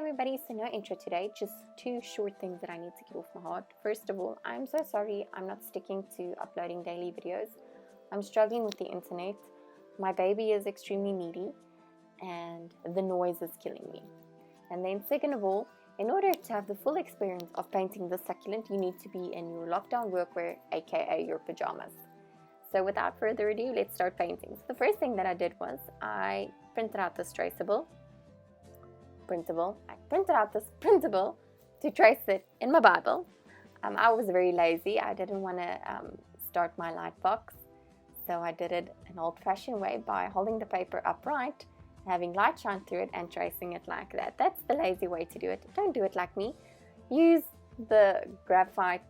everybody, so no intro today, just two short things that I need to get off my heart. First of all, I'm so sorry I'm not sticking to uploading daily videos. I'm struggling with the internet. My baby is extremely needy and the noise is killing me. And then second of all, in order to have the full experience of painting this succulent, you need to be in your lockdown workwear, aka your pajamas. So without further ado, let's start painting. So the first thing that I did was I printed out this printable to trace it in my Bible. I was very lazy. I didn't want to start my light box, so I did it an old-fashioned way by holding the paper upright, having light shine through it and tracing it like that. That's the lazy way to do it. Don't do it like me. Use the graphite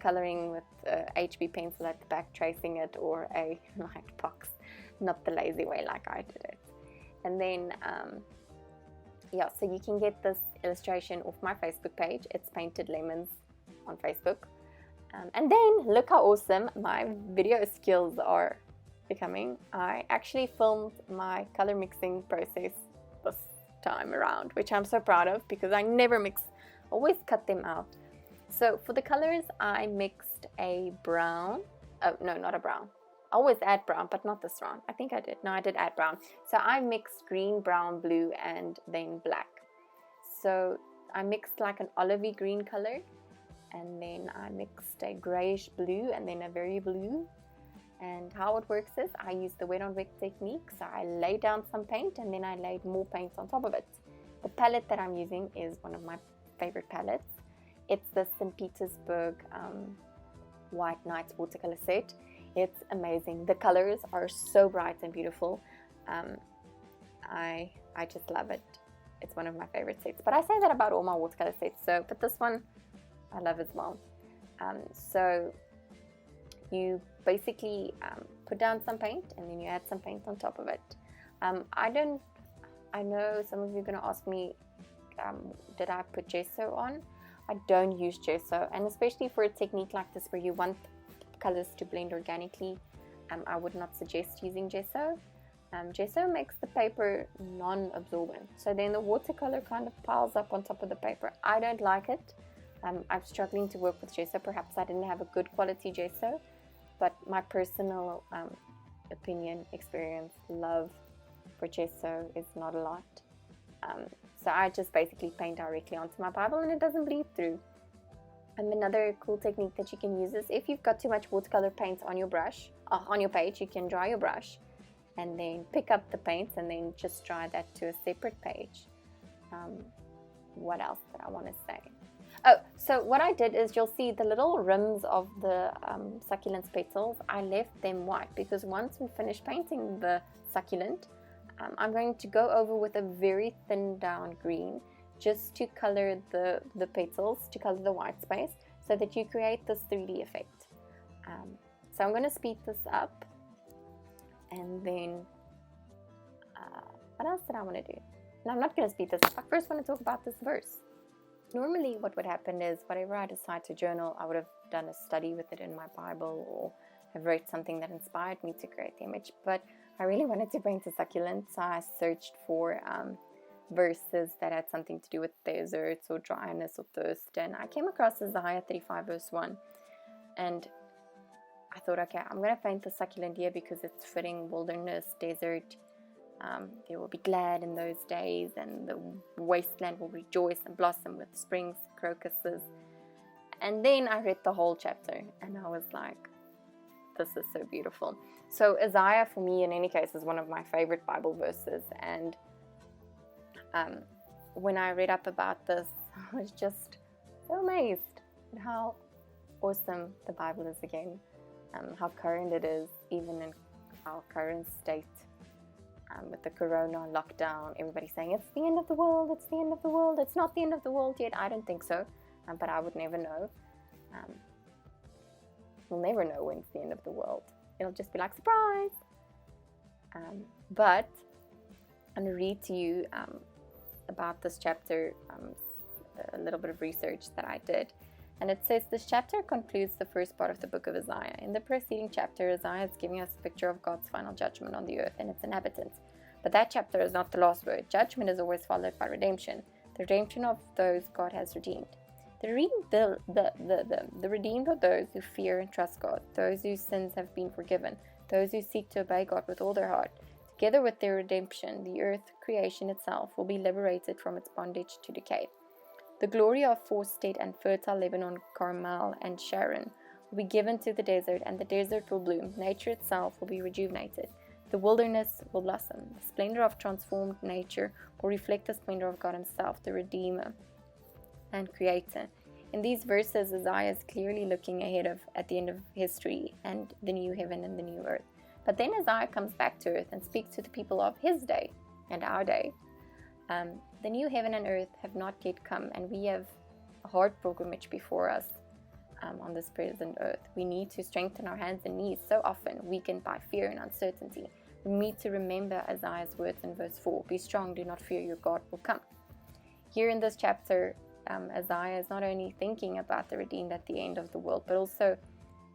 coloring with HB pencil at the back, tracing it, or a light box, not the lazy way like I did it. And then so you can get this illustration off my Facebook page. It's Painted Lemons on Facebook. And then look how awesome my video skills are becoming. I actually filmed my color mixing process this time around, which I'm so proud of because I never mix, always cut them out. So for the colors, I mixed a brown. Oh, no, not a brown. I always add brown, but not this round. I think I did. No, I did add brown. So I mixed green, brown, blue, and then black. So I mixed like an olivey green color, and then I mixed a grayish blue, and then a very blue. And how it works is I use the wet on wet technique. So I lay down some paint, and then I laid more paint on top of it. The palette that I'm using is one of my favorite palettes. It's the St. Petersburg White Nights watercolor set. It's amazing. The colors are so bright and beautiful. I just love it. It's one of my favorite sets. But I say that about all my watercolor sets. But this one I love as well. So you basically put down some paint and then you add some paint on top of it. I know some of you are going to ask me, did I put gesso on? I don't use gesso, and especially for a technique like this where you want colors to blend organically, I would not suggest using gesso. Gesso makes the paper non-absorbent, so then the watercolor kind of piles up on top of the paper. I don't like it. I'm struggling to work with gesso. Perhaps I didn't have a good quality gesso, but my personal opinion, experience, love for gesso is not a lot. So I just basically paint directly onto my Bible and it doesn't bleed through. And another cool technique that you can use is if you've got too much watercolor paint on your brush, on your page, you can dry your brush and then pick up the paints and then just dry that to a separate page. What else did I want to say? Oh, so what I did is you'll see the little rims of the succulent petals. I left them white because once we finish painting the succulent, I'm going to go over with a very thin down green just to color the petals, to color the white space, so that you create this 3D effect. So I'm going to speed this up, and then what else did I want to do? No, I'm not going to speed this up. I first want to talk about this verse. Normally what would happen is whatever I decide to journal, I would have done a study with it in my Bible or have read something that inspired me to create the image, but I really wanted to paint a succulent, so I searched for verses that had something to do with deserts or dryness or thirst, and I came across Isaiah 35 verse 1, and I thought, okay, I'm going to paint the succulent here because it's fitting wilderness, desert. They will be glad in those days, and the wasteland will rejoice and blossom with springs, crocuses. And then I read the whole chapter, and I was like, this is so beautiful. So Isaiah, for me, in any case, is one of my favorite Bible verses, and when I read up about this, I was just so amazed at how awesome the Bible is again, how current it is, even in our current state, with the corona lockdown. Everybody's saying it's the end of the world, it's the end of the world. It's not the end of the world yet. I don't think so, but I would never know. We'll never know when it's the end of the world. It'll just be like, surprise! But I'm going to read to you about this chapter, a little bit of research that I did. And it says, this chapter concludes the first part of the book of Isaiah. In the preceding chapter, Isaiah is giving us a picture of God's final judgment on the earth and its inhabitants. But that chapter is not the last word. Judgment is always followed by redemption. the redemption of those God has redeemed. The redeemed are those who fear and trust God, those whose sins have been forgiven, those who seek to obey God with all their heart. Together with their redemption, the earth creation itself will be liberated from its bondage to decay. The glory of forested and fertile Lebanon, Carmel, and Sharon will be given to the desert, and the desert will bloom. Nature itself will be rejuvenated. The wilderness will blossom. The splendor of transformed nature will reflect the splendor of God Himself, the Redeemer and Creator. In these verses, Isaiah is clearly looking ahead at the end of history and the new heaven and the new earth. But then Isaiah comes back to earth and speaks to the people of his day and our day. The new heaven and earth have not yet come, and we have a hard pilgrimage before us on this present earth. We need to strengthen our hands and knees, so often weakened by fear and uncertainty. We need to remember Isaiah's words in verse 4, "Be strong, do not fear, your God will come." Here in this chapter, Isaiah is not only thinking about the redeemed at the end of the world, but also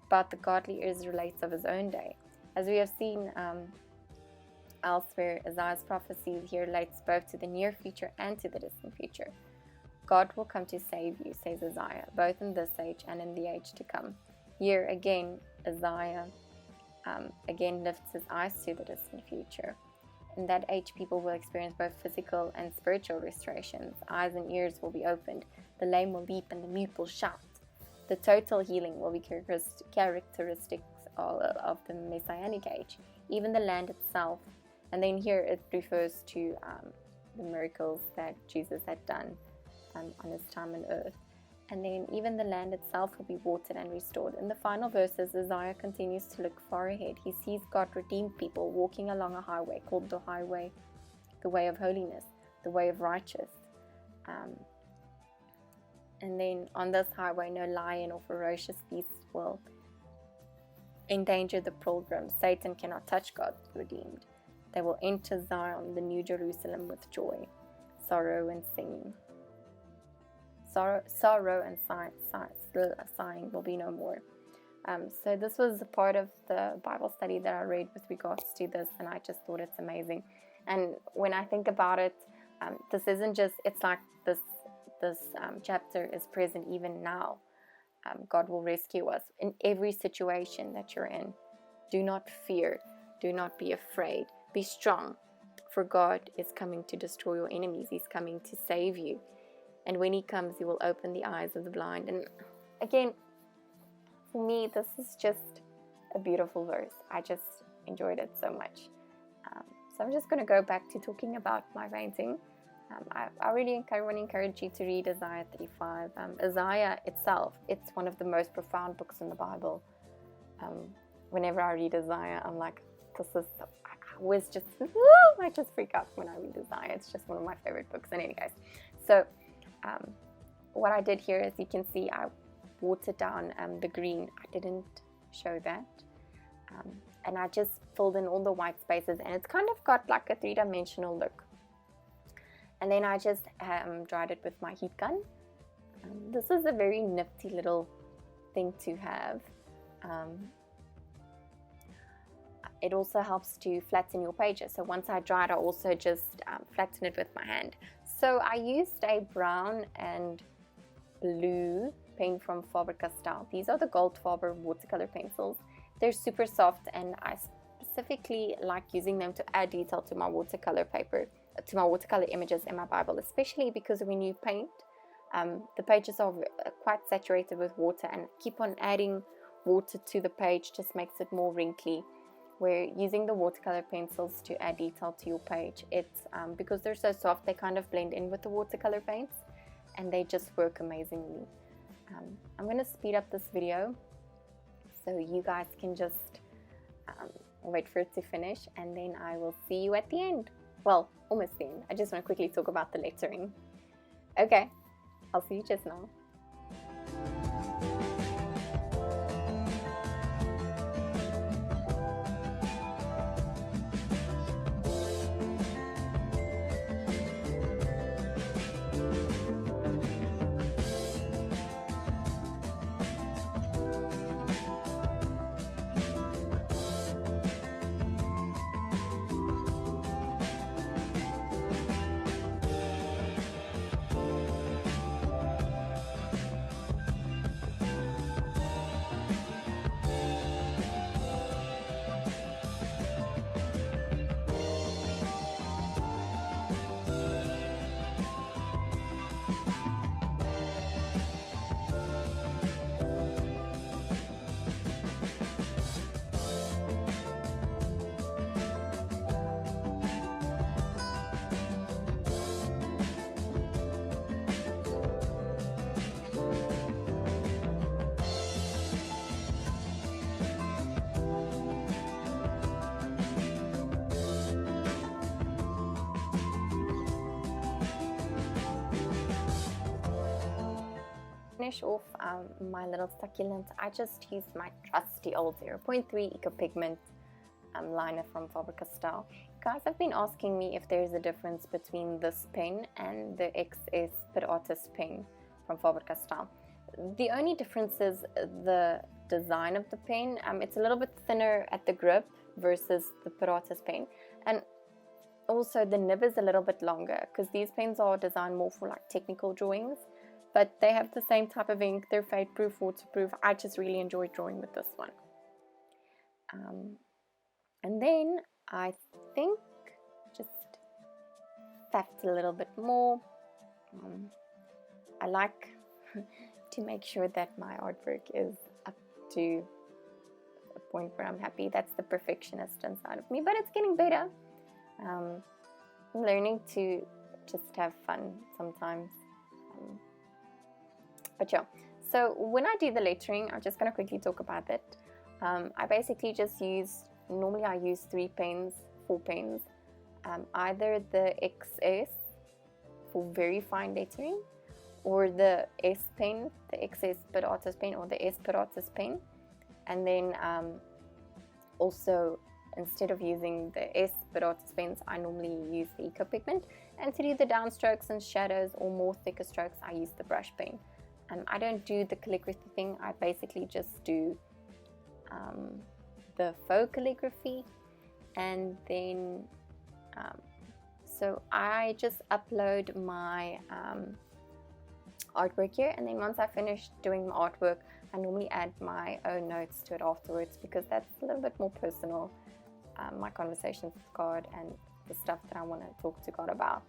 about the godly Israelites of his own day. As we have seen elsewhere, Isaiah's prophecy here relates both to the near future and to the distant future. God will come to save you, says Isaiah, both in this age and in the age to come. Here again, Isaiah again lifts his eyes to the distant future. In that age, people will experience both physical and spiritual restorations. Eyes and ears will be opened, the lame will leap, and the mute will shout. The total healing will be characteristics of the Messianic age, even the land itself. And then here it refers to the miracles that Jesus had done on his time on earth. And then even the land itself will be watered and restored. In the final verses, Isaiah continues to look far ahead. He sees God redeem people walking along a highway called the way of holiness, the way of righteous. And then on this highway, no lion or ferocious beast will endanger the pilgrim. Satan cannot touch God's redeemed. They will enter Zion, the new Jerusalem, with joy, sorrow and singing. Sorrow and sighing will be no more. So this was a part of the Bible study that I read with regards to this, and I just thought it's amazing. And when I think about it, this isn't just, it's like this chapter is present even now. God will rescue us in every situation that you're in. Do not fear. Do not be afraid. Be strong, for God is coming to destroy your enemies. He's coming to save you. And when He comes, He will open the eyes of the blind. And again, for me, this is just a beautiful verse. I just enjoyed it so much. So I'm just going to go back to talking about my painting. I really want to encourage you to read Isaiah 35. Isaiah itself, it's one of the most profound books in the Bible. Whenever I read Isaiah, I'm like, I just freak out when I read Isaiah. It's just one of my favorite books. In any case, so what I did here, as you can see, I watered down the green. I didn't show that. And I just filled in all the white spaces, and it's kind of got like a three-dimensional look. And then I just dried it with my heat gun. This is a very nifty little thing to have. It also helps to flatten your pages. So once I dried, I also just flattened it with my hand. So I used a brown and blue pen from Faber-Castell. These are the Goldfaber watercolor pencils. They're super soft, and I specifically like using them to add detail to my watercolor paper, to my watercolor images in my Bible, especially because when you paint, the pages are quite saturated with water, and keep on adding water to the page just makes it more wrinkly. Where using the watercolor pencils to add detail to your page, it's because they're so soft, they kind of blend in with the watercolor paints, and they just work amazingly. I'm going to speed up this video so you guys can just wait for it to finish, and then I will see you at the end. Well, almost the end. I just want to quickly talk about the lettering. Okay, I'll see you just now. finish off my little succulent, I just used my trusty old 0.3 Eco Pigment liner from Faber-Castell. Guys have been asking me if there's a difference between this pen and the XS Pitt Artist pen from Faber-Castell. The only difference is the design of the pen. It's a little bit thinner at the grip versus the Pitt Artist pen, and also the nib is a little bit longer because these pens are designed more for like technical drawings, but they have the same type of ink. They're fade proof, waterproof. I just really enjoy drawing with this one. And then I think just fact a little bit more. I like to make sure that my artwork is up to a point where I'm happy. That's the perfectionist inside of me, but it's getting better. I'm learning to just have fun sometimes. But yeah, so when I do the lettering, I'm just going to quickly talk about it. I basically just normally I use 4 pens, either the XS for very fine lettering, or the S pen, the XS Pitt Artist pen, or the S Pitt Artist pen. And then also, instead of using the S Pitt Artist pens, I normally use the Eco Pigment. And to do the downstrokes and shadows or more thicker strokes, I use the brush pen. I don't do the calligraphy thing. I basically just do the faux calligraphy, and then so I just upload my artwork here, and then once I finish doing my artwork, I normally add my own notes to it afterwards, because that's a little bit more personal, my conversations with God and the stuff that I want to talk to God about.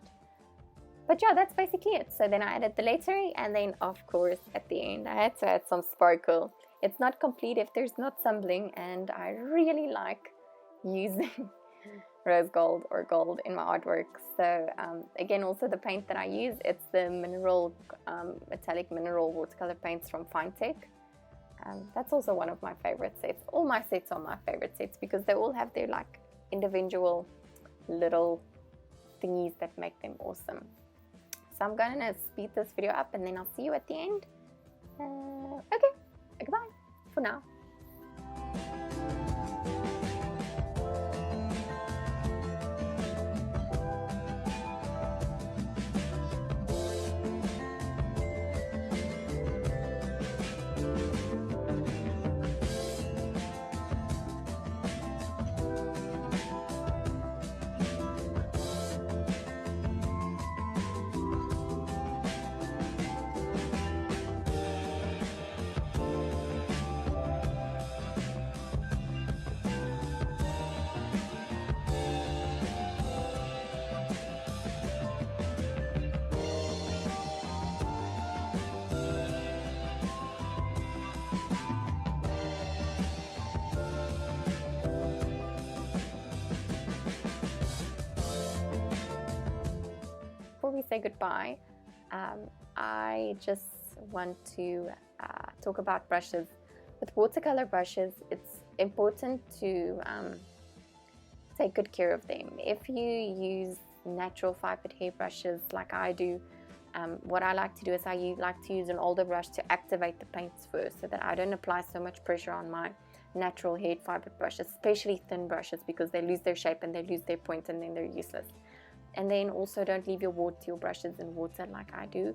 But yeah, that's basically it. So then I added the lettering, and then of course at the end I had to add some sparkle. It's not complete if there's not some bling, and I really like using rose gold or gold in my artwork. So again, also the paint that I use, it's the mineral metallic mineral watercolor paints from Finetech. That's also one of my favorite sets. All my sets are my favorite sets because they all have their like individual little thingies that make them awesome. So I'm gonna speed this video up, and then I'll see you at the end. Okay, goodbye for now. Before we say goodbye, I just want to talk about brushes. With watercolor brushes, it's important to take good care of them. If you use natural fibered hair brushes like I do, what I like to do is I like to use an older brush to activate the paints first, so that I don't apply so much pressure on my natural hair fibered brushes, especially thin brushes, because they lose their shape and they lose their point and then they're useless. And then also don't leave your brushes in water like I do.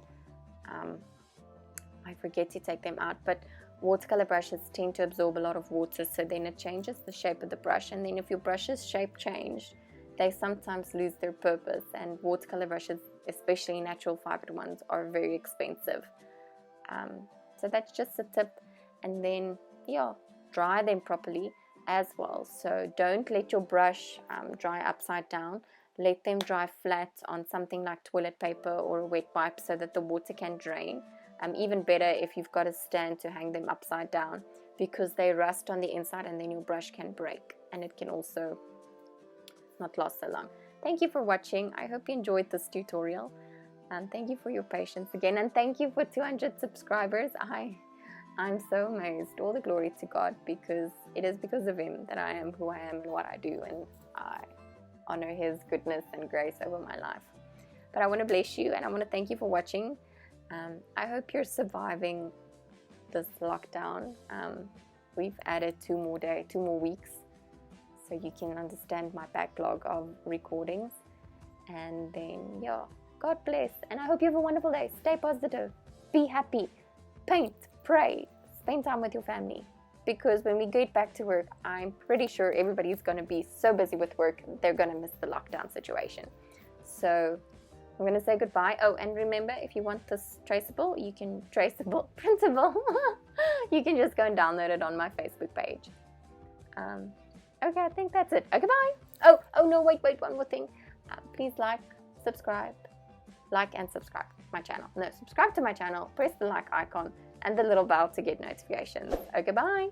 I forget to take them out, but watercolor brushes tend to absorb a lot of water, so then it changes the shape of the brush. And then if your brush's shape changed, they sometimes lose their purpose. And watercolor brushes, especially natural fibered ones, are very expensive. So that's just a tip. And then yeah, dry them properly as well. So don't let your brush dry upside down. Let them dry flat on something like toilet paper or a wet wipe, so that the water can drain. Even better if you've got a stand to hang them upside down, because they rust on the inside and then your brush can break, and it can also not last so long. Thank you for watching. I hope you enjoyed this tutorial, and thank you for your patience again, and thank you for 200 subscribers. I'm so amazed. All the glory to God, because it is because of Him that I am who I am and what I do, and I honor His goodness and grace over my life. But I want to bless you, and I want to thank you for watching. I hope you're surviving this lockdown. We've added 2 more weeks, so you can understand my backlog of recordings. And then, yeah, God bless. And I hope you have a wonderful day. Stay positive. Be happy. Paint. Pray. Spend time with your family. Because when we get back to work, I'm pretty sure everybody's going to be so busy with work, they're going to miss the lockdown situation. So I'm going to say goodbye. Oh, and remember, if you want this traceable, you can printable. You can just go and download it on my Facebook page. Okay, I think that's it. Okay, bye. Oh no, wait, one more thing. Please subscribe and subscribe to my channel. No, subscribe to my channel, press the like icon and the little bell to get notifications. Okay, bye.